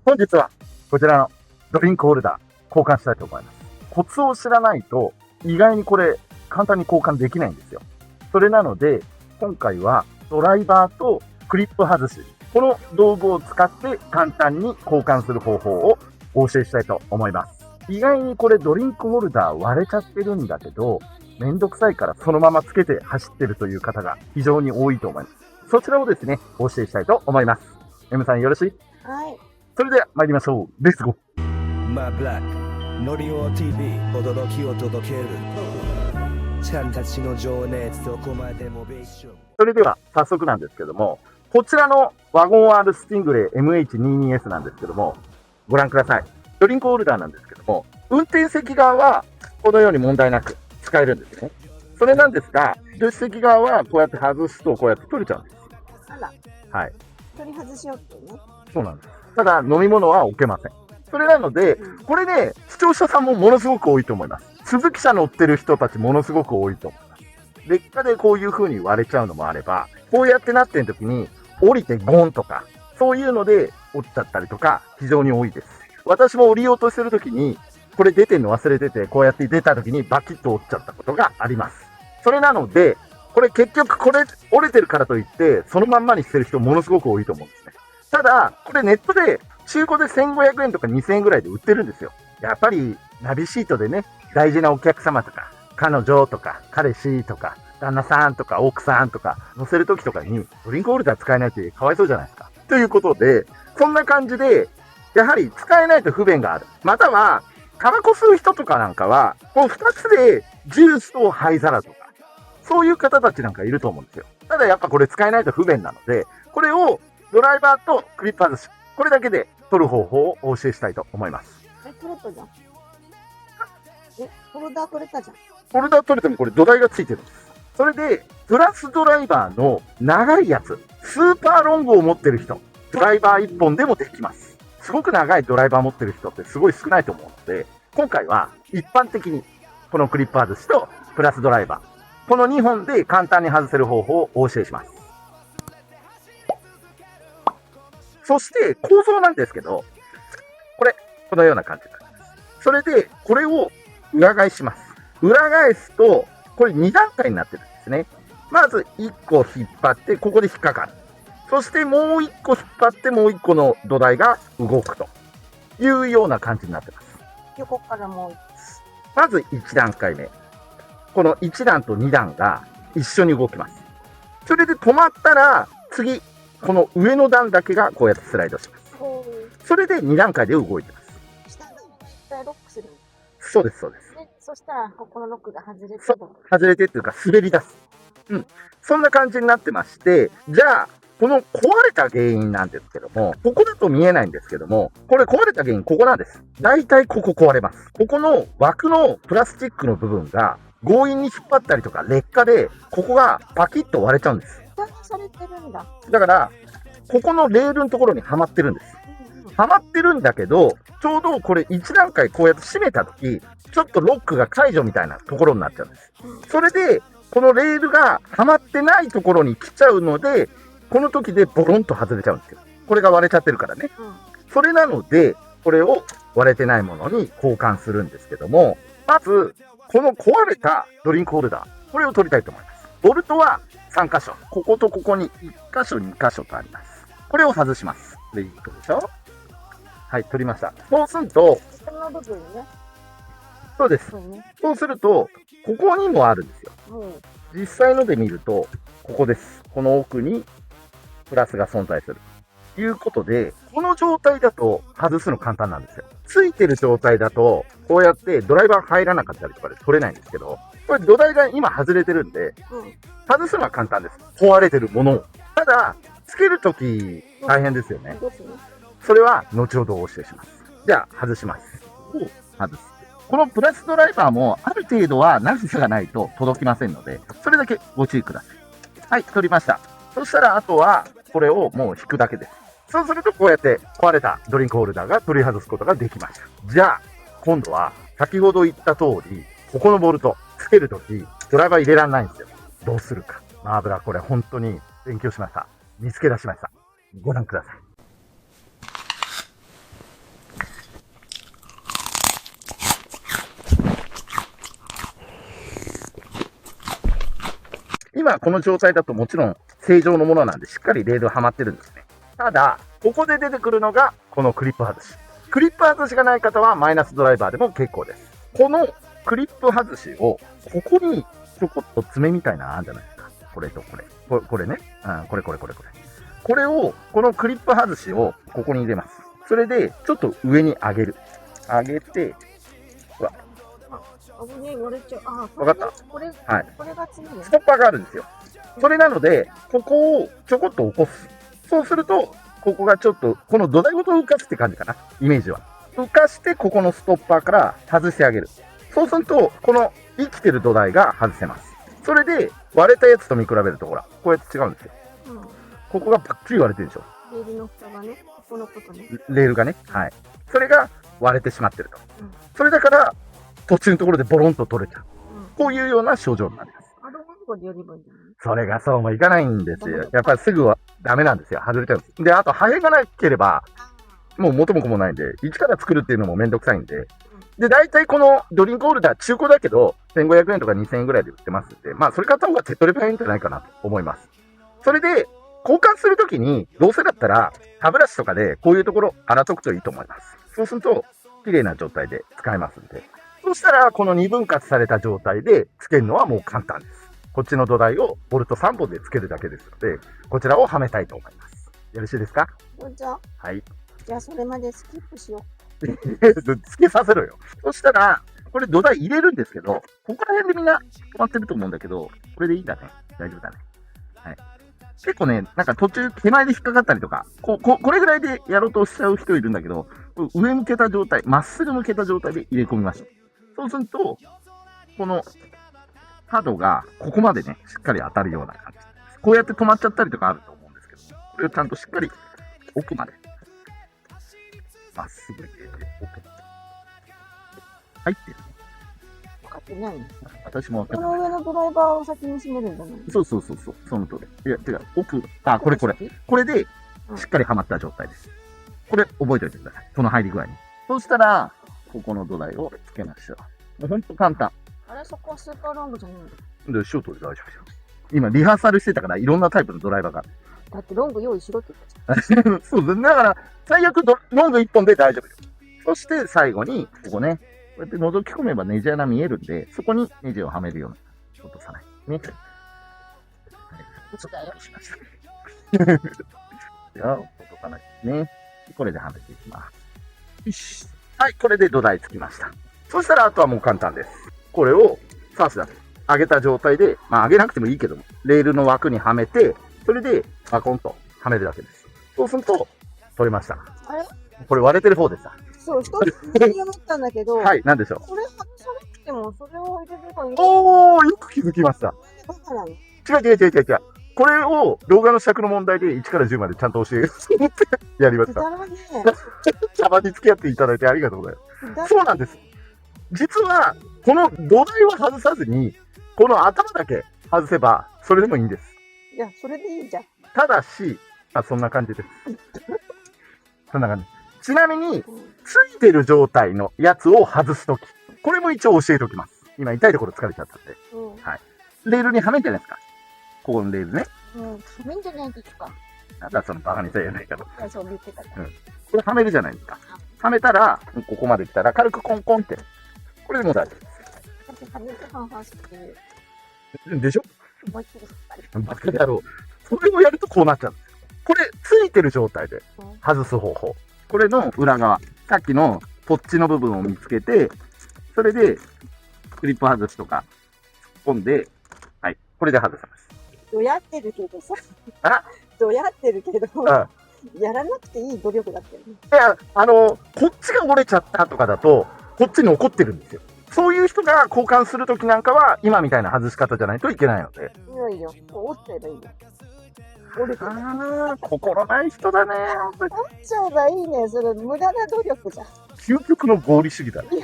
本日はこちらのドリンクホルダー交換したいと思います。コツを知らないと意外にこれ簡単に交換できないんですよ。それなので今回はドライバーとクリップ外し、この道具を使って簡単に交換する方法をお教えしたいと思います。意外にこれドリンクホルダー割れちゃってるんだけど、めんどくさいからそのままつけて走ってるという方が非常に多いと思います。そちらをですね、お教えしたいと思います。M さんよろしい？はい。それでは参りましょう。レッツゴー。マブラックノリオ TV 驚きを届けるちゃんたちの情熱どこまでもビッション。それでは早速なんですけども、こちらのワゴン R スティングレイ MH22S なんですけども、ご覧ください。ドリンクホルダーなんですけども、運転席側はこのように問題なく使えるんですね。それなんですが、助手席側はこうやって外すとこうやって取れちゃうんです。あら、はい。取り外しようってね。そうなんです。ただ飲み物は置けません。それなので、これね、視聴者さんもものすごく多いと思います。鈴木車乗ってる人たちものすごく多いと思います。劣化でこういう風に割れちゃうのもあれば、こうやってなってる時に降りてゴンとか、そういうので落ちちゃったりとか非常に多いです。私も降りようとしてる時に、これ出てんの忘れてて、こうやって出た時にバキッと折っちゃったことがあります。それなので、これ結局これ折れてるからといって、そのまんまにしてる人ものすごく多いと思うんですね。ただ、これネットで中古で1500円とか2000円ぐらいで売ってるんですよ。やっぱりナビシートでね、大事なお客様とか、彼女とか、彼氏とか、旦那さんとか、奥さんとか、乗せるときとかに、ドリンクホルダー使えないってかわいそうじゃないですか。ということで、そんな感じで、やはり使えないと不便がある。または、タバコ吸う人とかなんかは、この2つでジュースと灰皿とか、そういう方たちなんかいると思うんですよ。ただやっぱこれ使えないと不便なので、これをドライバーとクリップ外し、これだけで取る方法をお教えしたいと思います。取れたじゃん。ホルダー取れたじゃん。ホルダー取れてもこれ土台がついてるんです。それで、プラスドライバーの長いやつ、スーパーロングを持ってる人、ドライバー1本でもできます。すごく長いドライバー持ってる人ってすごい少ないと思うので、今回は一般的にこのクリップ外しとプラスドライバー、この2本で簡単に外せる方法をお教えします。そして構造なんですけど、このような感じになります。それで、これを裏返します。裏返すと、これ2段階になってるんですね。まず1個引っ張って、ここで引っかかる。そしてもう1個引っ張って、もう1個の土台が動くというような感じになってます。横からもうまず1段階目。この1段と2段が一緒に動きます。それで止まったら、次、この上の段だけがこうやってスライドします。それで2段階で動いてます。下ロックする。そうです、そうです。で、そしたら、ここのロックが外れて外れてっていうか、滑り出す。そんな感じになってまして、じゃあ、この壊れた原因なんですけども、ここだと見えないんですけども、これ壊れた原因ここなんです。だいたいここ壊れます。ここの枠のプラスチックの部分が強引に引っ張ったりとか劣化で、ここがパキッと割れちゃうんです。蓋がされてるんだ。だから、ここのレールのところにはまってるんです。はまってるんだけど、ちょうどこれ1段階こうやって閉めたとき、ちょっとロックが解除みたいなところになっちゃうんです。それで、このレールがはまってないところに来ちゃうので、この時でボロンと外れちゃうんですよ。これが割れちゃってるからね。それなので、これを割れてないものに交換するんですけども、まず、この壊れたドリンクホルダー、これを取りたいと思います。ボルトは3箇所。こことここに1箇所、2箇所とあります。これを外します。で、1個でしょ？はい、取りました。そうすると、この部分ね。そうです。そうすると、ここにもあるんですよ。実際ので見ると、ここです。この奥にプラスが存在する。ということで、この状態だと外すの簡単なんですよ。ついてる状態だと、こうやってドライバー入らなかったりとかで取れないんですけど、これ土台が今外れてるんで、外すのは簡単です。壊れてるものを。ただ、つけるとき大変ですよね。それは後ほどお教えします。じゃあ、外します。外す。このプラスドライバーもある程度は長さがないと届きませんので、それだけご注意ください。はい、取りました。そしたら、あとは、これをもう引くだけです。そうすると、こうやって壊れたドリンクホルダーが取り外すことができました。じゃあ、今度は、先ほど言った通り、ここのボルト、つけるとき、ドライバー入れられないんですよ。どうするか。マーブラ、これ本当に勉強しました。見つけ出しました。ご覧ください。今この状態だともちろん正常のものなんでしっかりレールはまってるんですね。ただ、ここで出てくるのがこのクリップ外し。クリップ外しがない方はマイナスドライバーでも結構です。このクリップ外しをここにちょこっと爪みたいなのあるじゃないですか。これとこれ。これね。これ。これを、このクリップ外しをここに入れます。それで、ちょっと上に上げる。上げて、危ねえ、割れちゃう。あ、わかった。これ、はい。これが次ね。ストッパーがあるんですよ。それなので、ここをちょこっと起こす。そうすると、ここがちょっと、この土台ごと浮かすって感じかな。イメージは。浮かして、ここのストッパーから外してあげる。そうすると、この生きてる土台が外せます。それで、割れたやつと見比べると、ほら、こうやって違うんですよ。うん。ここがパッキリ割れてるでしょ。レールの蓋がね、ここのことね。レールがね。はい。それが割れてしまってると。うん。それだから、途中のところでボロンと取れちゃう。うん。こういうような症状になります。アルゴルゴでやればいいんじゃない？それがそうもいかないんですよ。やっぱりすぐはダメなんですよ。外れちゃうんです。で、あと破片がなければ、もう元も子もないんで、一から作るっていうのもめんどくさいんで。で、大体このドリンクホルダー中古だけど、1500円とか2000円ぐらいで売ってますんで、まあそれ買った方が手っ取り早いんじゃないかなと思います。それで、交換するときに、どうせだったら、歯ブラシとかでこういうところ洗っとくといいと思います。そうすると、綺麗な状態で使えますんで。そしたら、この2分割された状態で付けるのはもう簡単です。こっちの土台をボルト3本で付けるだけですので、こちらをはめたいと思います。よろしいですか？じゃあ、はい。じゃあそれまでスキップしよ付けさせろよ。そしたら、これ土台入れるんですけど、ここら辺でみんな止まってると思うんだけど、これでいいんだね。大丈夫だね。はい。結構ね、なんか途中手前で引っかかったりとか、これぐらいでやろうとしちゃう人いるんだけど、上向けた状態、まっすぐ向けた状態で入れ込みましょう。そうすると、この角がここまでね、しっかり当たるような感じ。こうやって止まっちゃったりとかあると思うんですけど、これをちゃんとしっかり奥まで、まっすぐ入れて奥まで。入ってる。う。分かってないの？私も分かこってない。の上のドライバーを先に閉めるんじゃないの？そう、その通り。いや、違う、奥、これ。これで、しっかりはまった状態です。これ、覚えておいてください。この入り具合に。そうしたら、ここの土台をつけましょう。もうほんと簡単。あれ、そこはスーパーロングじゃないの？で、ショートで大丈夫ですよ。今、リハーサルしてたから、いろんなタイプのドライバーがある。だってロング用意しろって言ったじそうです。だから、最悪ロング1本で大丈夫です。そして、最後に、ここね、こうやって覗き込めばネジ穴見えるんで、そこにネジをはめるように落とさない。ね。はい。だよ。しました。では、落とさないですね。これではめていきます。よし。はい、これで土台つきました。そしたら、あとはもう簡単です。これを刺すだけ。上げた状態で、まあ上げなくてもいいけども、レールの枠にはめて、それで、バコンとはめるだけです。そうすると、取れました。あれ？これ割れてる方でした。そう、一つ思ったんだけど、はい、なんでしょう。これ外さなくても、それを入れればいい。おー、よく気づきました。バカなの？違う。これを動画の尺の問題で1から10までちゃんと教える。やりました。くだらね茶番に付き合っていただいてありがとうございまえ。す。そうなんです。実は、この土台は外さずに、この頭だけ外せば、それでもいいんです。いや、それでいいじゃん。ただし、そんな感じです。そんな感じ。ちなみに、ついてる状態のやつを外すとき。これも一応教えておきます。今痛いところ疲れちゃったんで。うん。レールにはめんじゃないですか。ここのレールね。うん。はめんじゃないですか。なんだそのバカにさえやないから。いや、そう言ってたから。これはめるじゃないですか。はめたら、ここまで来たら軽くコンコンって。これでもう大丈夫だってはめて半々していう。です。でしょ？思いっきり引っ張り。バカであろう。それをやるとこうなっちゃうんですよ。これ、ついてる状態で外す方法。これの裏側。さっきのポッチの部分を見つけて、それで、クリップ外しとか突っ込んで、はい。これで外せます。どやってるけどさ。あどやってるけど、あやらなくていい努力だったよね。いや、こっちが折れちゃったとかだと、こっちに怒ってるんですよ。そういう人が交換するときなんかは、今みたいな外し方じゃないといけないので。いやいや、折っちゃえばいいよ。折れてる。ああ、心ない人だね。折っちゃえばいいね。それ無駄な努力じゃん。究極の合理主義だね。い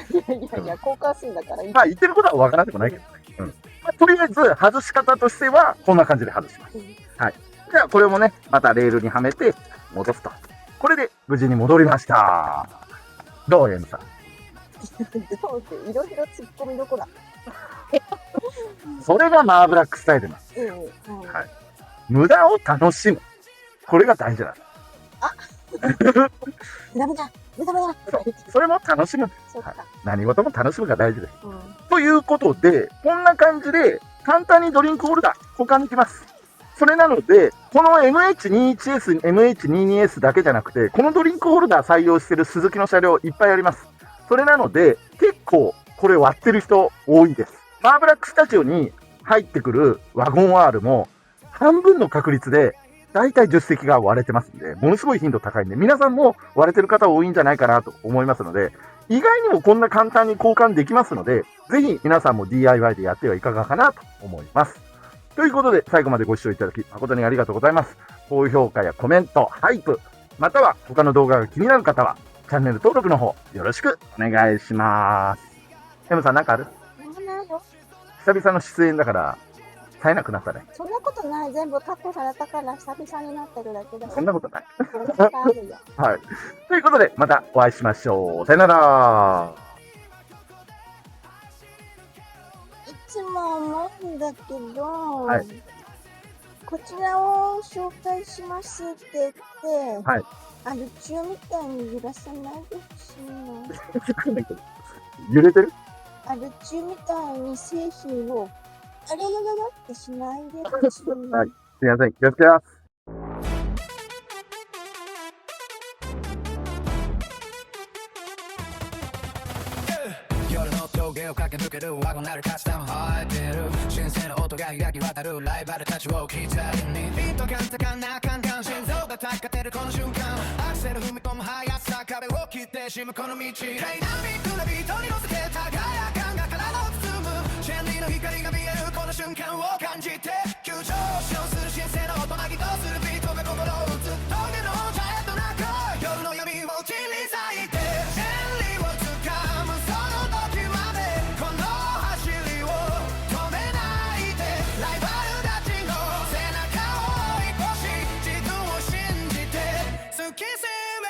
や、交換するんだからいい。まあ、言ってることはわからなくもないけどね。まあ、とりあえず、外し方としては、こんな感じで外します。はい。じゃあ、これもね、またレールにはめて、戻すと。これで、無事に戻りました。どう、エムさん。どうっていろいろ突っ込みどこだ。それがマーブラックスタイルなんです。はい。無駄を楽しむ。これが大事なんです。ダメだ、ダメだ。それも楽しむ。そっか。何事も楽しむが大事です。うん。ということで、こんな感じで簡単にドリンクホルダー交換できます。それなので、この MH21S、MH22S だけじゃなくて、このドリンクホルダー採用しているスズキの車両いっぱいあります。それなので、結構これ割ってる人多いです。マーブラックスタジオに入ってくるワゴン R も半分の確率でだいたい助手席が割れてますんで、ものすごい頻度高いんで、皆さんも割れてる方多いんじゃないかなと思いますので、意外にもこんな簡単に交換できますので、ぜひ皆さんも DIY でやってはいかがかなと思います。ということで、最後までご視聴いただき誠にありがとうございます。高評価やコメント、ハイプ、または他の動画が気になる方は、チャンネル登録の方よろしくお願いします。M さんなんかある？なんもないよ。久々の出演だから、冴えなくなったね。そんなことない。全部カットされたから久々になってるだけだし。そんなことない。あるよ。はい。ということで、またお会いしましょう。さよなら。いつも思うんだけど、はいこちらを紹介しますって言って、はいアル中みたいに揺らさないでほしいの。揺れてる？アル中みたいに製品をあれやややってしないでほしいの。はい。すいません。気をつけます。夜の峠を駆け抜けるワゴンなるカスタム入ってる新鮮な音が開き渡るライバルたちを刻みにビート感高なカンカン心臓が高てるこの瞬間アクセル踏み込む速さ壁を切ってしまうこの道ダイナミックなビートに乗せて輝かんが体を包むチェンリーの光が見えるこの瞬間を感じて急上昇する新鮮な音なぎとするビートが心を打つ峠のジャイアントな声夜の闇を切り裂いて真理をつかむその時までこの走りを止めないでライバルたちの背中を追い越し自分を信じて突き進め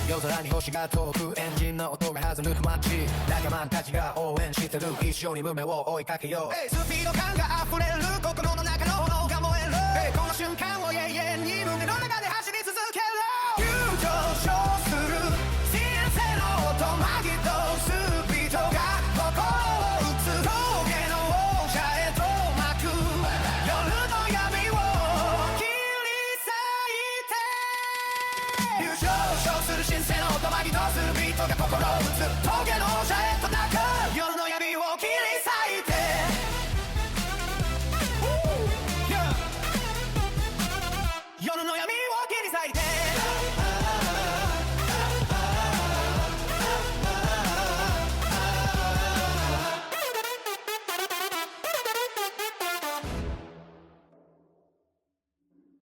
夜空に星が遠くエンジンの音が弾む街仲間たちが応援してる一緒に夢を追いかけようスピード感が溢れる心の中の炎が燃えるこの瞬間を永遠に胸の中で走る